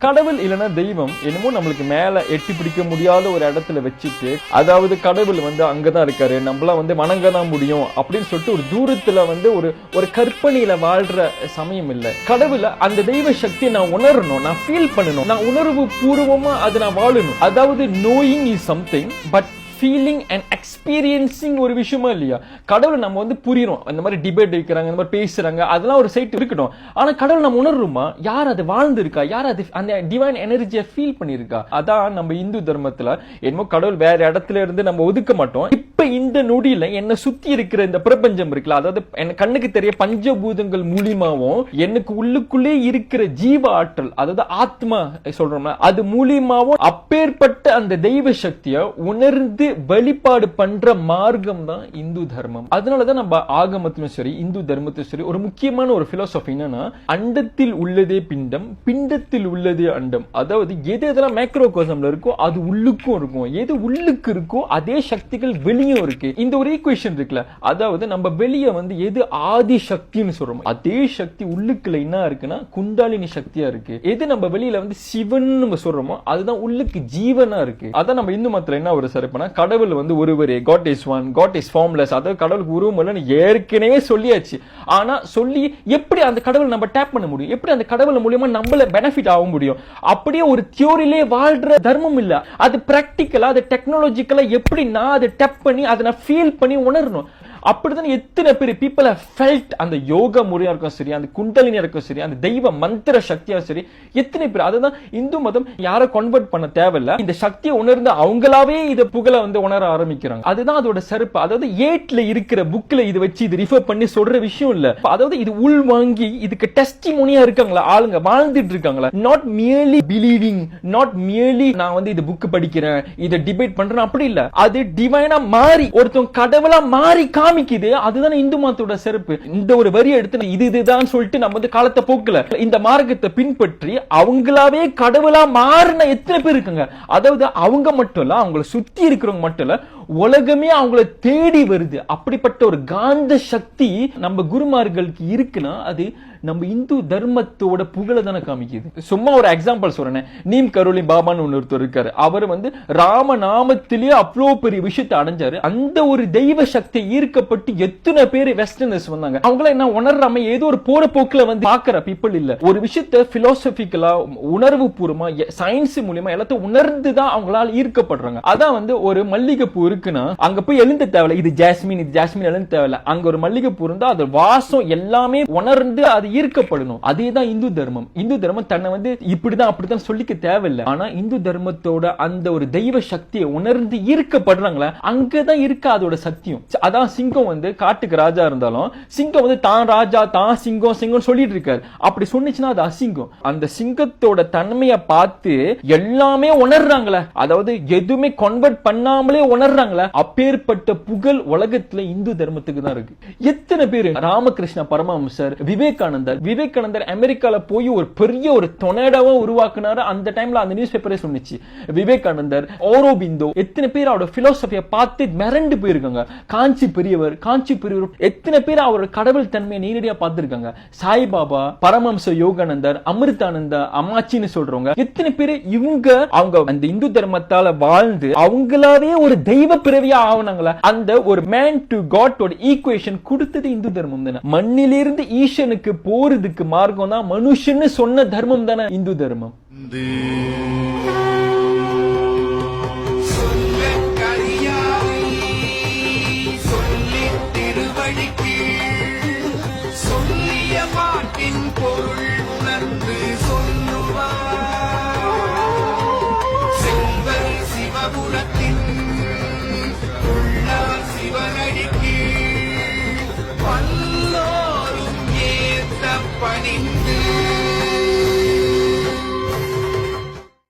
கடவுள் இல்லைன்னா தெய்வம் என்னமோ நம்மளுக்கு மேல எட்டி பிடிக்க முடியாத ஒரு இடத்துல வச்சுட்டு, அதாவது கடவுள் வந்து அங்கதான் இருக்காரு, நம்மளாம் வந்து வணங்கதான் முடியும் அப்படின்னு சொல்லிட்டு ஒரு தூரத்துல வந்து ஒரு கற்பனையில வாழ்ற சமயம் இல்லை. கடவுள அந்த தெய்வ சக்தியை நான் உணரணும், நான் ஃபீல் பண்ணணும், நான் உணர்வு பூர்வமா அதை நான் வாழணும். அதாவது knowing is something, but feeling and experiencing ஒரு விஷயமா இல்லையா? கடவுள் நம்ம வந்து புரியும், அந்த மாதிரி டிபேட் வைக்கிறாங்க, இந்த மாதிரி பேசுறாங்க, அதெல்லாம் ஒரு சைட் இருக்கட்டும். ஆனா கடவுள் நம்ம உணர்றோமா? யார் அது வாழ்ந்து இருக்கா? யார் அது அந்த டிவைன் எனர்ஜியை ஃபீல் பண்ணிருக்கா? அதான் நம்ம இந்து தர்மத்துல என்னமோ கடவுள் வேற இடத்துல இருந்து நம்ம ஒதுக்க மாட்டோம். இப்ப இந்த நொடியில என்ன சுத்தி இருக்கிற இந்த பிரபஞ்சம் இருக்குல்ல, அதாவது என் கண்ணுக்கு தெரிய பஞ்சபூதங்கள் மூலியமாவும் எனக்கு உள்ளுக்குள்ளே இருக்கிற ஜீவ ஆற்றல், அதாவது ஆத்மா சொல்றோம்னா அது மூலியமாவும் அப்பேற்பட்ட அந்த தெய்வ சக்தியை உணர்ந்து வழிபாடு பண்ற மார்க்கம் தான் இந்து தர்மம். அதனாலதான் நம்ம ஆகமத்திலும் சரி இந்து தர்மத்திலும் சரி ஒரு முக்கியமான ஒரு பிலோசபி என்னன்னா, அண்டத்தில் உள்ளதே பிண்டம், பிண்டத்தில் உள்ளதே அண்டம். அதாவது எது எதெல்லாம் மேக்ரோகாசம்ல இருக்கோ அது உள்ளுக்கும் இருக்கும், எது உள்ளுக்கு இருக்கோ அதே சக்திகள் வெளியும் இருக்கு. இந்த ஒரு ஈக்குவேஷன் இருக்குல்ல, அதாவது நம்ம வெளியே வந்து எது ஆதி சக்தின்னு சொல்றோம், அதே சக்தி உள்ளுக்குள்ள என்ன இருக்குன்னா குண்டாலினி சக்தியா இருக்கு. எது நம்ம வெளியில வந்து சிவன் நம்ம சொல்றோமோ அதுதான் உள்ளுக்கு ஜீவனா இருக்கு. அதான் நம்ம இந்து மதத்துல என்ன ஒரு சிறப்புனா, கடவுள் வந்து ஒருவரே, God is one, God is formless. அதாவது கடவுளுக்கு உருவம் இல்லைன்னு ஏற்கனவே சொல்லியாச்சு. ஆனா சொல்லி எப்படி அந்த கடவுள் நம்ம டேப் பண்ண முடியும்? எப்படி அந்த கடவுள் மூலமா நம்மள பெனிஃபிட் ஆக முடியும்? அப்படியே ஒரு தியோரியிலே வாழ்ற தர்மம் இல்ல, அது பிராக்டிக்கலா, அது டெக்னாலஜிக்கலா எப்படி நான் அதை டேப் பண்ணி அதை நான் ஃபீல் பண்ணி உணரணும். அப்படிதான் எத்தனை பேர் பீப்பிள் ஹவ் ஃபெல்ட் அந்த யோகா முறையா இருக்கும் சரி, அந்த குண்டலினியா இருக்கும் சரி, அந்த தெய்வ மந்திர சக்தியா சரி, எத்தனை பேர். அதுதான் இந்து மதம் யாரை கன்வெர்ட் பண்ண தேவையில்ல, இந்த சக்தியை உணர்ந்து அவங்களாவே இதை புகழ வந்து உணர ஆரம்பிக்கிறாங்க. அதுதான் அதோட சிறப்பு. அதாவது ஏட்ல இருக்கிற புக்ல இது வச்சு இது ரிஃபர் பண்ணி சொல்ற விஷயம் இல்ல, அதாவது இது உள் வாங்கி இதுக்கு டெஸ்டிமோனியா இருக்காங்களா ஆளுங்க, வாழ்ந்துட்டு இருக்காங்களா. Not merely believing, not merely நான் வந்து இந்த புக் படிக்கிறேன், இதை டிபேட் பண்றேன், அப்படி இல்ல. அது டிவைனா மாறி ஒருத்தன் கடவுளா மாறி காமிக்குது. அதுதான் இந்து மதத்தோட சிறப்பு. இந்த ஒரு வரியை எடுத்து இதுதான் சொல்லிட்டு நம்ம வந்து காலத்தை போக்கல, இந்த மார்க்கத்தை பின்பற்றி அவங்களாவே கடவுளா மாறின எத்தனை பேர் இருக்காங்க. அதாவது அவங்க மட்டும் இல்ல, அவங்களை சுத்தி இருக்கிறவங்க மட்டும் இல்ல, உலகமே அவங்களை தேடி வருது. அப்படிப்பட்ட ஒரு காந்த சக்தி நம்ம குருமார்களுக்கு இருக்குன்னா அது நம்ம இந்து தர்மத்தோட புகழ தானே காமிக்குது. சும்மா ஒரு எக்ஸாம்பிள் சொல்றேன், நீம் கரோலி பாபான்னு ஒருத்தர் இருக்காரு. அவர் வந்து ராம நாமத்திலேயே அவ்வளோ பெரிய விஷயத்தை அடைஞ்சாரு. அந்த ஒரு தெய்வ சக்தி ஈர்க்கப்பட்டு எத்தனை பேர் வெஸ்டர்னர்ஸ் வந்தாங்க. அவங்கள என்ன உணர்றாம ஏதோ ஒரு போற போக்குல வந்து பாக்குற பீப்புள் இல்ல. ஒரு விஷயத்தை பிலோசபிக்கலா, உணர்வு பூர்வமா, சயின்ஸ் மூலமா எல்லாத்தையும் உணர்ந்துதான் அவங்களால ஈர்க்கப்படுறாங்க. அதான் வந்து ஒரு மல்லிகைப்பூ இருக்குன்னா அங்க போய் எழுந்த தேவையில்ல, இது ஜாஸ்மின், இது ஜாஸ்மின் எழுந்த தேவையில்ல. அங்க ஒரு மல்லிகைப்பூ இருந்தா அது வாசம் எல்லாமே உணர்ந்து அது ஈர்க்கப்படணும். அதேதான் இந்து தர்மம். இந்து தர்மம் தன்னை வந்து இப்படிதான் அப்படித்தான் சொல்லிக்க தேவையில்லை. ஆனா இந்து தர்மத்தோட அந்த ஒரு தெய்வ சக்தியை உணர்ந்து ஈர்க்கப்படுறாங்களா, அங்கதான் இருக்க அதோட சக்தியும். அதான் சிங்கம் வந்து காட்டுக்கு ராஜா இருந்தாலும் சிங்கம் வந்து தான் ராஜா, தான் சிங்கம், சிங்கம் சொல்லிட்டு இருக்காரு. அப்படி சொன்னிச்சுன்னா அது அசிங்கம். அந்த சிங்கத்தோட தன்மையை பார்த்து எல்லாமே உணர்றாங்களே, அதாவது எதுவுமே கன்வெர்ட் பண்ணாமலே உணர்றாங்களே, அப்பேற்பட்ட புகழ் உலகத்துல இந்து தர்மத்துக்கு தான் இருக்கு. எத்தனை பேரு ராமகிருஷ்ண பரமஹம்சர், விவேகானந்தர் அமெரிக்கால போய் ஒரு பெரிய ஒரு டொர்னேடோவை உருவாக்குனாரு. அந்த டைம்ல அந்த நியூஸ் பேப்பரே சொன்னிச்சு விவேகானந்தர், ஆரோபிந்தோ, எத்தனை பேர் அவரோட பிலோசபியை பார்த்து மிரண்டு போயிருக்காங்க. காஞ்சி பெரியவர் எத்தனை பேர் அவரோட கடவுள் தன்மையை நேரடியா பார்த்திருக்காங்க. சாய்பாபா, பரமஹம்ச யோகானந்தர், அமிர்தானந்தா, அம்மாச்சின்னு சொல்றவங்க எத்தனை பேர் இவங்க அவங்க அந்த இந்து தர்மத்தால வாழ்ந்து அவங்களாவே ஒரு தெய்வ பிறவியா ஆவனாங்களா. அந்த ஒரு மேன் டு காட் ஈக்குவேஷன் கொடுத்தது இந்து தர்மம் தானே. மண்ணிலிருந்து ஈசனுக்கு போறதுக்கு மார்க்கம் தான் மனுஷன்னு சொன்ன தர்மம் தானே இந்து தர்மம்.